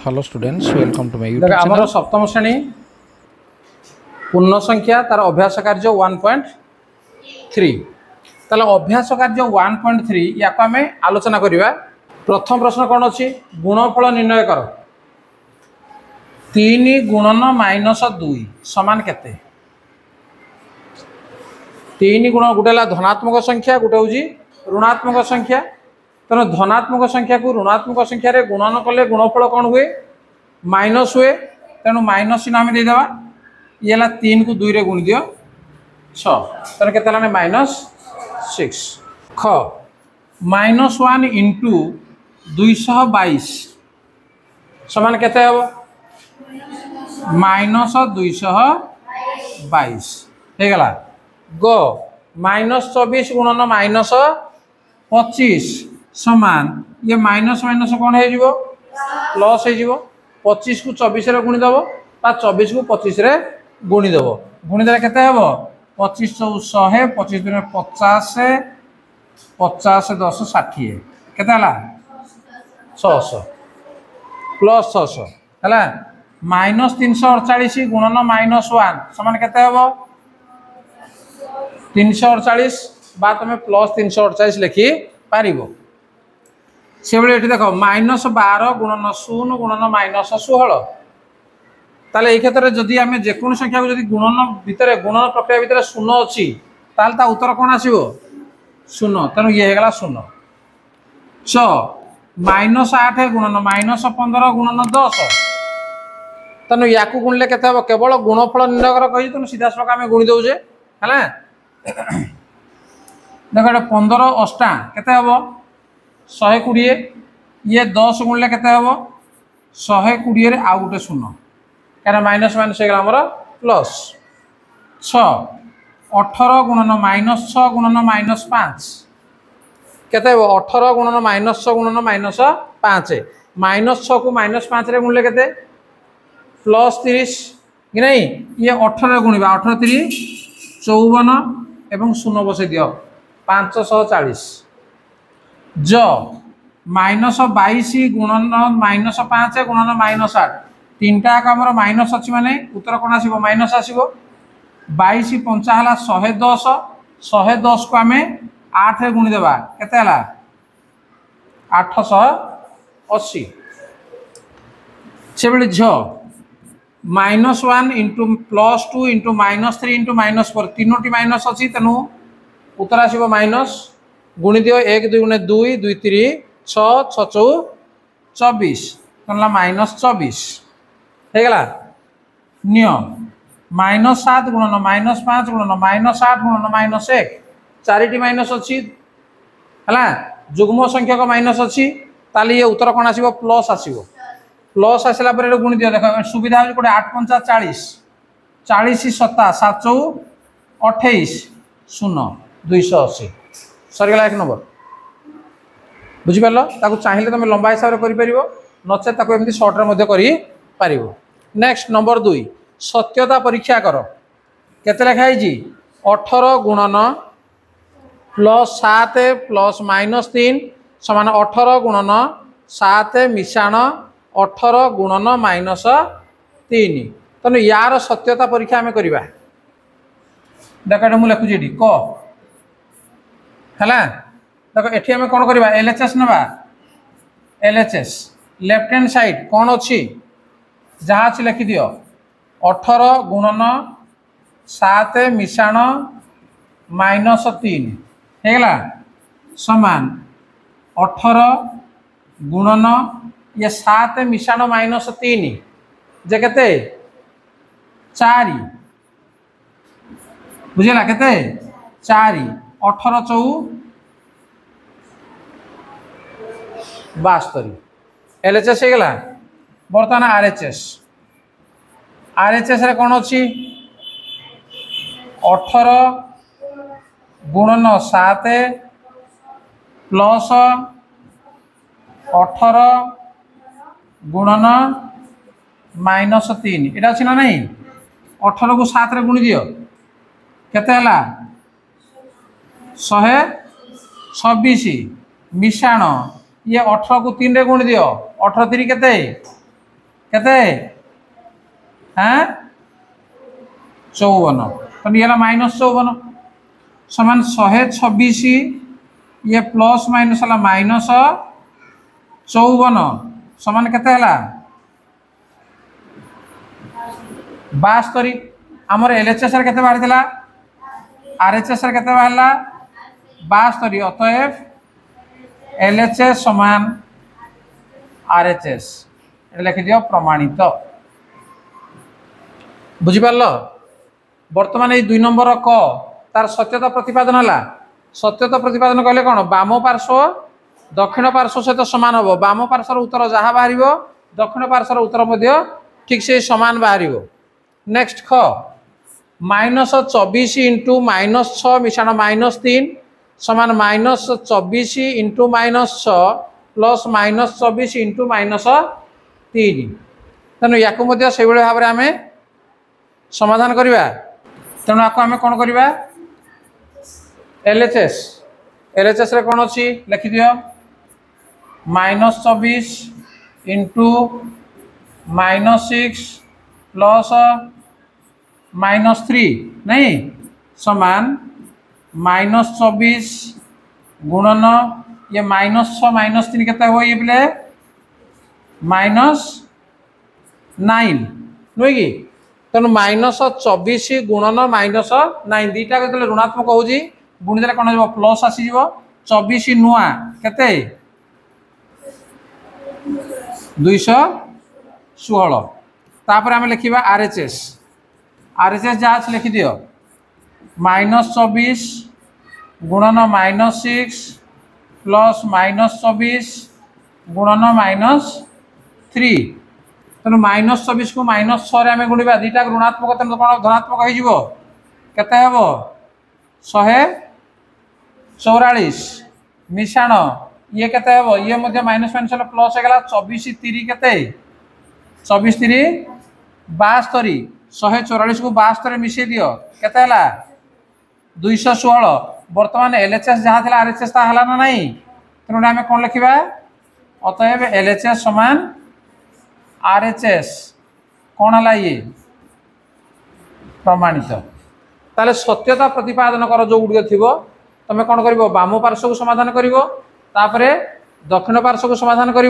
Hello students, welcome to my देख YouTube आमर channel. सप्तम श्रेणी पूर्ण संख्या तार अभ्यास कार्य 1.3 ताले अभ्यास कार्य 1.3 या आम आलोचना करवा। प्रथम प्रश्न कौन अच्छी गुणफल निर्णय कर 3 गुणन -2 समान केते। 3 गुण गोटे धनात्मक संख्या गोटे हूँ ऋणात्मक संख्या। तेना धनात्मक संख्या को ऋणात्मक संख्यार गुणन कले गुणफल कौन हुए माइनस हुए। तेणु माइनस चिन्ह आम देदेवा। ये 3 को 2 रे गुणी दियो 6 तेना के -6। ख -1 इंटू 222 समान केते हबो -222 हे गला। ग -24 गुणन -25 समान ये माइनस माइनस कौन हो प्लस हो 25 को 24 रे गुणी दब 24 को 25 रे गुणी दब। गुणी देले केते हबो 25 × 100 25 × 50 50 × 10 60 केते हला 600 प्लस 600 हला -348 गुणन -1 समान केते हबो 348 बा तुम प्लस 348 लिखि पारिबो। से भाई ये देख -12 गुणन 0 गुणन -16 ताले ये क्षेत्र में जदि आम जेको संख्या को जदि गुणन भितर गुणन प्रक्रिया भितर 0 अच्छी ताल ता उत्तर कौन आसो 0 तेणु ये होगा 0। च -8 गुणन -15 गुणन 10 तेणु या गुणिले केते हम केवल गुणफल निर्णय कर कही तेणु सीधा सड़क आम गुणी दौचे है। देख 15 अष्टा केते हम 120 ये 10 गुणिले केते हम 120 रे आउ गोटे 0 क्या माइनस माइनस होगा प्लस 6 18 गुणन -6 गुणन -5 केते 18 गुणन -6 गुणन -5 -6 को -5 रे गुणिले केते प्लस 30 कि नहीं ये 18 गुणा 18 3 54 एवं 0 बसई दियो 540 ज -22 गुणन -5 गुणन -8 तीनटा आमर माइनस अच्छी माने उत्तर कौन आसो माइनस आसो 22 पंचा है 110 110 को आम 8 रे गुणी देवा केते हला 880 से बेले झ -1 इंटू +2 इंटू -3 इंटू -4 तीनोटी माइनस अच्छी तेणु उत्तर आसो माइनस गुणी दियो 1 2 गुणे 2 2 3 6 6 24 -24 हेगला निय -7 गुणन -5 गुणन -8 गुणन -1 चारिटी माइनस अच्छी है जुग्म संख्यक माइनस अच्छी ताली ये उत्तर कौन आसो प्लस आसो प्लस आसला गुणी दियो देख सुविधा हो 8 5 40 40 7 7 28 0 280 सरीगला 1 नंबर बुझिपार ताको चाहिए तुम लंबा हिसाब से कर नचे एमती सर्ट्रे कर। नेक्स्ट नंबर 2 सत्यता परीक्षा कर केते लिखाई 18 गुणन +7 +-3 समान 18 गुणन 7 मिशाण 18 गुणन -3 तेणु यार सत्यता परीक्षा आम करवा। देख मुझे लिखुची ये क है देख ये आम कौन करवा LHS नवा LHS लेफ्ट हैंड साइड कौन अच्छी जहाँ अच्छी लिखि दियो 18 गुणन 7 मिशाण -3 हेगला समान 18 गुणन ये 7 मिशाण -3 जे केते 4 बुझेगा केते 4 18 4 72 LHS हेगला। बर्तमान RHS रे कौन अच्छी 18 गुणन 7 प्लस 18 गुणन -3 এটা अच्छी ना नहीं 18 को 7 रे गुणी दियो केते हला 126 मिशाण ये 18 को 3 रे गुणी दियो 18 3 केते केते हाँ 54 तो ये -54 समान 126 ये प्लस माइनस है -54 समान केते हला 72 आमर एलएचएस रे केते बाहर थिला आरएचएस रे केते बाहरला 72 अतएव एलएचएस समान आरएचएस लिखि दियो प्रमाणित बुझी पारलो वर्तमान ये 2 नंबर क तार सत्यता प्रतिपादन है सत्यता प्रतिपादन कहले कौन बाम पार्श्व दक्षिण पार्श्व सहित समान हम बाम पार्श्वर उत्तर जहाँ बाहर दक्षिण पार्श्वर उत्तर मध्य ठीक से समान बाहर नेक्स्ट ख -24 इंटू -6 मिशाण -3 समान -24 इंटू -6 प्लस -24 इंटू -3 तेणु या भाव में आम समाधान करवा तेणु आपको आम कौन करवा एलएचएस रे कौन अच्छी लिखि दियो -24 इंटू -6 प्लस -3 नहीं समान -24 गुणन ये -6 -3 केते हो ये बोले -9 नुहे कि तेणु -24 गुणन -9 दीटा जो ऋणात्मक हो गुणिदेले कौन हो प्लस आसीज 24 नुआ केते 216 तापर आम लिखा आरएचएस जहाँ लिखि दियो -24 गुणन -6 प्लस -24 गुणन -3 तेणु -24 को -6 आम गुणा दीटा ऋणात्मक तेणु कौन धनात्मक हो केते हम 144 मिशाण ये केते हम ये मध्य माइनस माइनस प्लस होगा 24 3 केते 24 3 72 144 को 72 मिसई दियो केते हला 216 वर्तमान एलएचएस जहाँ था आरएचएस ता हला ना नहीं तेणु आम कौन लिखा अतएव एलएचएस समान आरएचएस कौन है ये प्रमाणित ताले सत्यता प्रतिपादन कर जो गुड़ थी तुम कौन कर बाम पार्श्व को समाधान कर दक्षिण पार्श्व को समाधान कर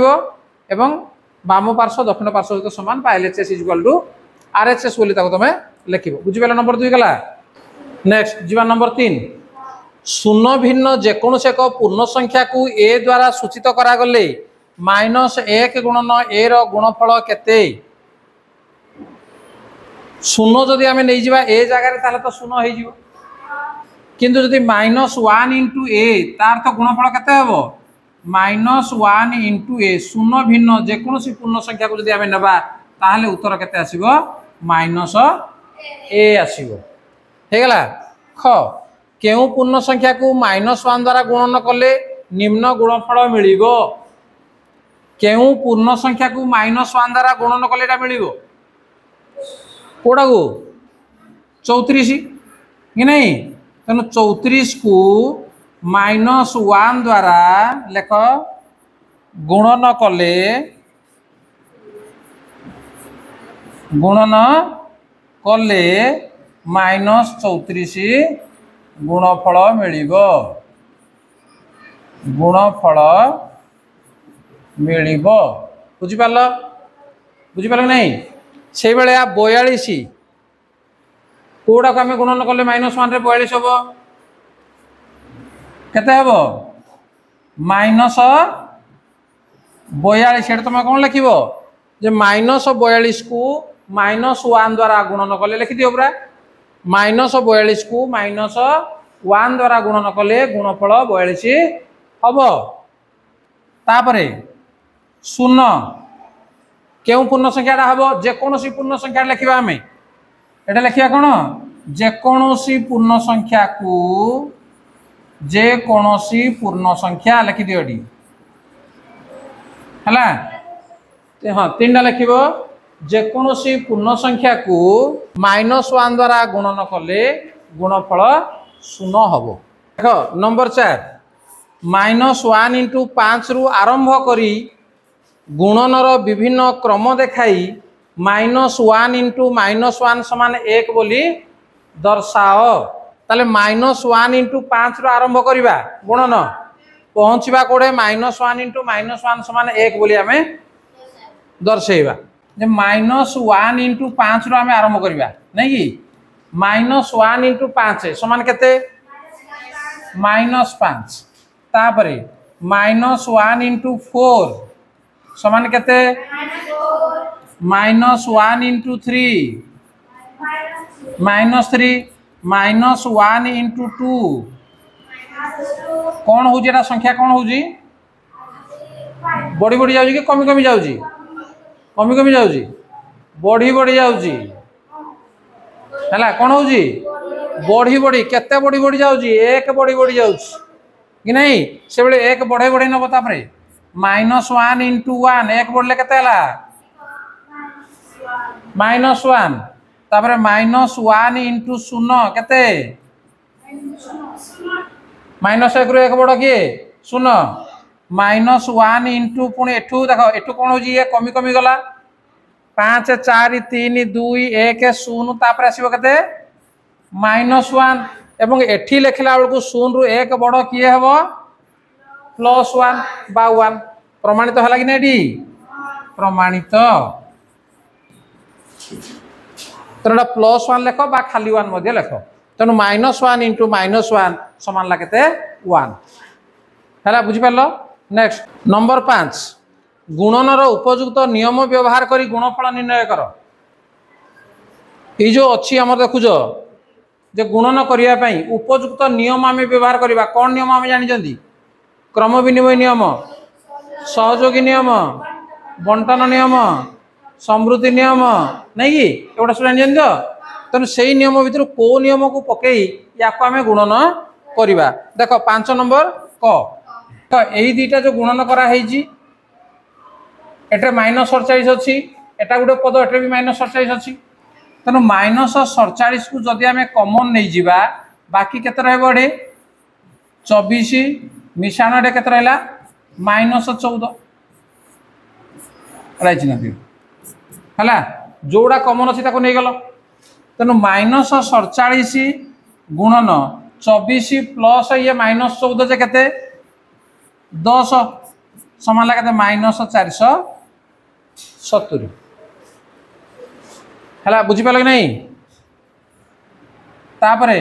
बाम पार्श्व दक्षिण पार्श्व सहित समान एलएचएस इक्वल टू आरएचएस बोली तुम लिख बुझिपाल नंबर 2 गला नेक्स्ट जीवा नंबर 3 शून्य भिन्न जेकोसी एक पूर्ण संख्या को ए द्वारा सूचित करागले -1 गुणन ए गुणफल केते शून्य जदि आम नहीं जा ए जगह तो शून्य हो किंतु जदि -1 इंटू ए तार तो गुणफल केते हम -1 इंटू ए शून्य भिन्न जेकोसी पूर्ण संख्या को जदि आम नेबा ताहले उत्तर केते आसीबो -a आसीबो हेगला ख केउ पूर्ण संख्या को -1 द्वारा गुणन कले निम्न गुणफल मिलिबो केउ पूर्ण संख्या को -1 द्वारा गुणन कले एटा मिलिबो कोड़ा को 34 कि नहीं तेणु 34 को -1 द्वारा लेख गुणन कले -34 गुणफल मिलिबो बुझिपाल नहीं से बेले 42 कौड़ा को आम गुणन कले -1 रे 42 हम केते हम -42 तुम कौन लिख -42 को -1 द्वारा गुणन कले लिखि दियो पूरा -42 को -1 द्वारा गुणन कले गुणफल 42 हम तापरे शून्य क्यों पूर्ण संख्या हम जेकोसी पूर्ण संख्या लिखा आम एटा लिखा कौन जेकोसी पूर्ण संख्या को जेकोसी पूर्ण संख्या लिखि दियो है हाँ 3टा लिख जेकोसी पूर्ण संख्या को -1 द्वारा गुणन कले गुणफल 0 हम देख नंबर 4 -1 इंटू 5 रु आरंभ करी गुणनर विभिन्न क्रम देखाई -1 इंटू -1 समान 1 बोली दर्शाओ। ताले -1 इंटू 5 रो आरंभ करिबा गुणन पहुँचवा कोड़े -1 इंटू -1 समान 1 बोली आमे दर्शेबा। जे -1 इंटू 5 रो आमे आरंभ करिबा नहीं कि -1 इंटू 5 समान केते -5 तापरे -1 इंटू 4 समान केते -1 इंटू 3 -3 -1 इंटू 2 कौन हो जेटा संख्या कौन हो जी बढ़ी बढ़ी जाउजी कि कमी कमी जाउजी कमी कमी जाउजी बढ़ी बढ़ी जाउजी हैला कौन हो जी बढ़ी बढ़ी केते बढ़ी बढ़ी जाउजी 1 बढ़ी बढ़ी जाउची कि नहीं से बेले 1 बढ़े बढ़े नबो तापरे -1 इंटू 1 1 बढ़ले केते हला -1 तापरे -1 इंटू 0 केते -1 रु 1 बड़ किए 0 -1 इंटू पुणी एठू देख एठू कौन हो ये कमी कमी गला 5 4 3 2 1 0 तापर आसीबो केते -1 एवं एठी लेखिला बेलू 0 रु 1 बड़ किए हेबो +1 बा 1 प्रमाणित होला कि नहीं प्रमाणित तेना +1 लेख बा खाली 1 मध्य लेख तेणु -1 इंटू -1 समान ला केते 1 है बुझी पार। नेक्स्ट नंबर 5 गुणनर उपयुक्त नियम व्यवहार करी गुणफल निर्णय कर। ये जो अच्छी आम देखुच जे गुणन करने उपयुक्त नियम आम व्यवहार करवा कौन नियम आम जानी क्रम विनिमय नियम सहयोगी नियम बंटन नियम समृद्धि नियम नहीं कि एगुड़ा सब जानी तेणु से नियम भितर को नियम को पकई या आम गुणन करवा। देख 5 नंबर क यही दुईटा जो गुणन कराई एटे -47 अच्छी एटा गोटे पद एटे भी -47 अच्छी तेणु -47 को जदि आम कमन नहीं जावा बाकी केते रहबो एडे 24 मिशाण एडे केते रहला -14 राइट ना हला जोड़ा कमन अच्छी ताको नहीं गलो तेणु -47 गुणन 24 प्लस ये -14 जे केते 10 समान लगे -470 है बुझीपाल कि नहीं। तापरे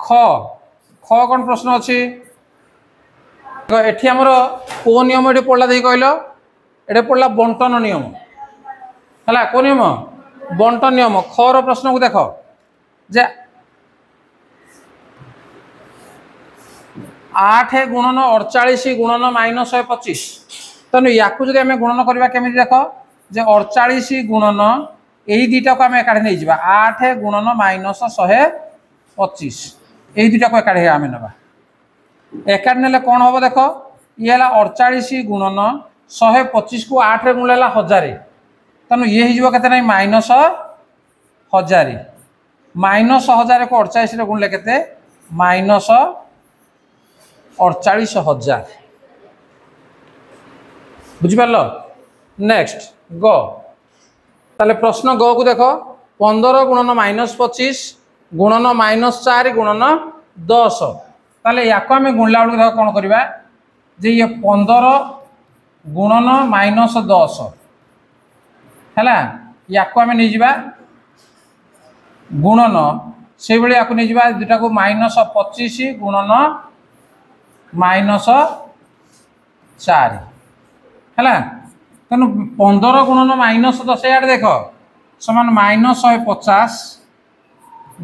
ख ख कौन प्रश्न अच्छी एठी हमर को नियम ये पड़ा दे कहल ये पड़ा बंटन नियम है को नियम बंटन नियम खर प्रश्न को देख जे 8 गुणन 48 गुणन -125 तेणु या आम गुणन करवा केमी देख जे 48 गुणन यही दुईटा को आम एकाठी नहीं जा 8 गुणन -125 यही दुईटा को एकाठी आम ना एकाठी ने कौन हम देख ये 48 गुणन 125 को 8 गुण 1000 तेणु ये हो के -1000 -1000 को 48 गुणले के -48,000 बुझिपार। नेक्स्ट ग ताले प्रश्न ग को देख 15 गुणन -25 गुणन -4 गुणन 10 ताले या आम गुणला बेलू देख कौन करवा जे ये 15 गुणन -10 है या आम नहीं जा गुणन से भाई या नहीं जा दुटा को -25 गुणन -4 है तेणु 15 गुणन -10 यार देख समान -150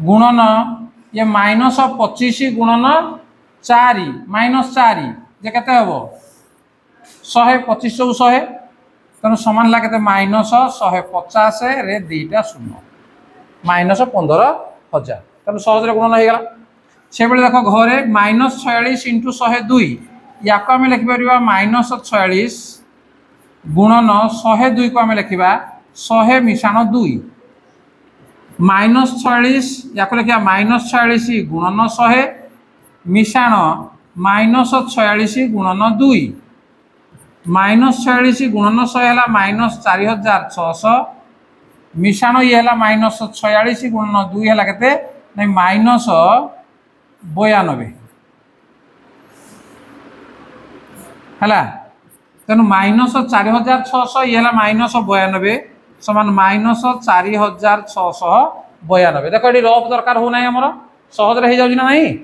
गुणन ये -25 गुणन 4 -4 जे केते हबो 125 100 तेणु समान लगे -150 रे दीटा शून्य -15,000 तेणु सहज गुणन हो गला। से बेले देख घरे -46 इंटू 102 या आम लिखिपर -46 गुणन 102 को आम लिखा 100 मिशाण 2 -46 या लिखा -46 गुणन 100 मिशाण -46 गुणन 2 -46 गुणन 100 है -4600 मिशाण ये है -46 गुणन 2 है केते नहीं -92 है तेणु -4600 ये है -92 समान -4692 देख ये रफ दरकार हो ना आमर सहज हो जाऊँ ना नहीं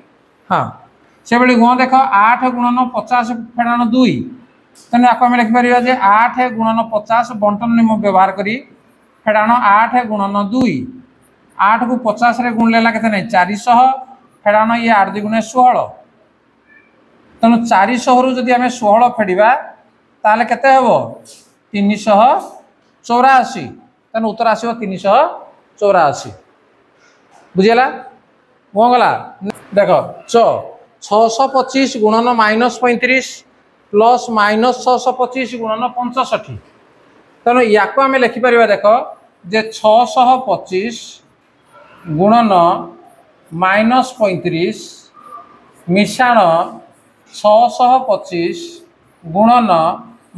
हाँ से भाई गुण देख 8 गुणन 50 फेड़ाण 2 तेणु आपको आम लिखिपर 8 गुणन 50 बंटन नियम व्यवहार करी फेड़ाण 8 गुणन 2 8 को 50 रे गुण लेला के नहीं 400 फेड़ाण ये 8 2 गुणे 16 तेणु 400 रु जदि आम 16 फेड़ा ताले केते हबो 384 तेणु उत्तर आसो 384 बुझीगला कौन गला देख 625 गुणन -35 प्लस -625 गुणन 65 तेणु या आम लिखिपर देख जे 625 गुणन -35 मिशाण 625 गुणन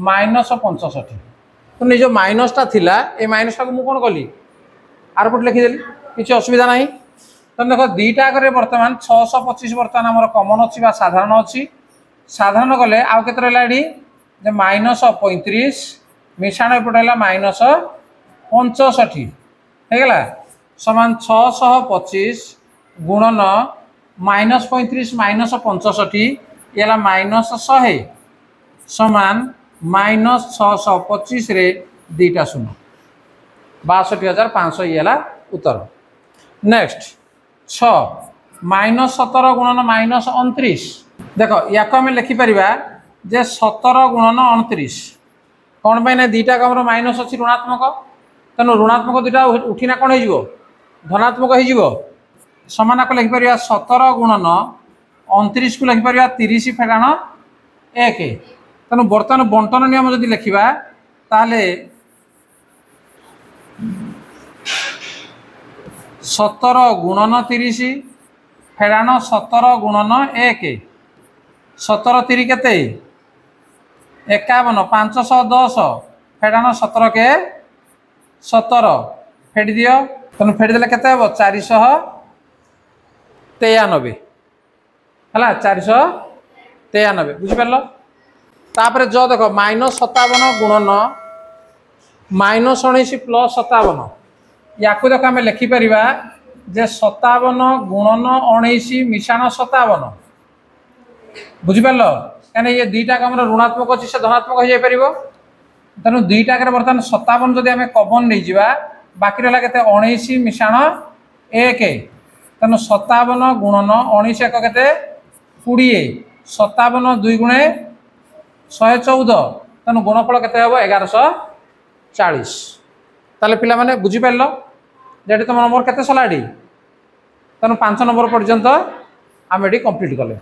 -65 तो निज माइनसटा थिला ए माइनसटा को मु कौन कली आर पट लिखिदेली किसी असुविधा नहीं तो देख दीटा आगे बर्तमान 625 बर्तमान आम कमन अच्छी साधारण अच्छी साधारण गले आउ के -35 मिशाण एपटे है -65 होगला समान 625 गुणन -35 -65 ये -100 समान -625 रे दीटा शून्य 62,500 ये उत्तर नेक्स्ट 6 -17 गुणन -29 देख या आम लिखिपर जे 17 गुणन 29 कौन पाई ना दीटा कम माइनस अच्छी ऋणात्मक तेणु ऋणात्मक दुटा उठिना कौन हो धनात्मक हो समान को लिखिपर 17 गुणन 29 को लिखिपर 30 फेड़ाण 1 तेणु बर्तमान बंटन नियम जदि लिखा ताले 17 गुणन 30 फेड़ाण 17 गुणन 1 17 3 केते 51 510 फेड़ाण 17 के 17 फेड़ी दियो तेणु फेड़ीदे के 493 है 493 बुझिपार तापर जो देख -57 गुणन -19 प्लस 57 या देख आम लिखिपर जे 57 गुणन 19 मिशाण 57 बुझिपार कहीं ये दीटा कम ऋणात्मक अच्छी से धनात्मक हो जापर तेणु दीटा बर्तमान 57 जदि आम कमन नहीं जा बाकी रहा के 19 मिशाण 1 तेणु 57 गुणन 19 1 के 20 57 2 गुणे 114 तेणु गुणफल के 1140 ताले पिला माने बुझिपार जेटी तुम नंबर के सलाटी तेणु 5 नंबर पर्यंत आम ये कंप्लीट कले।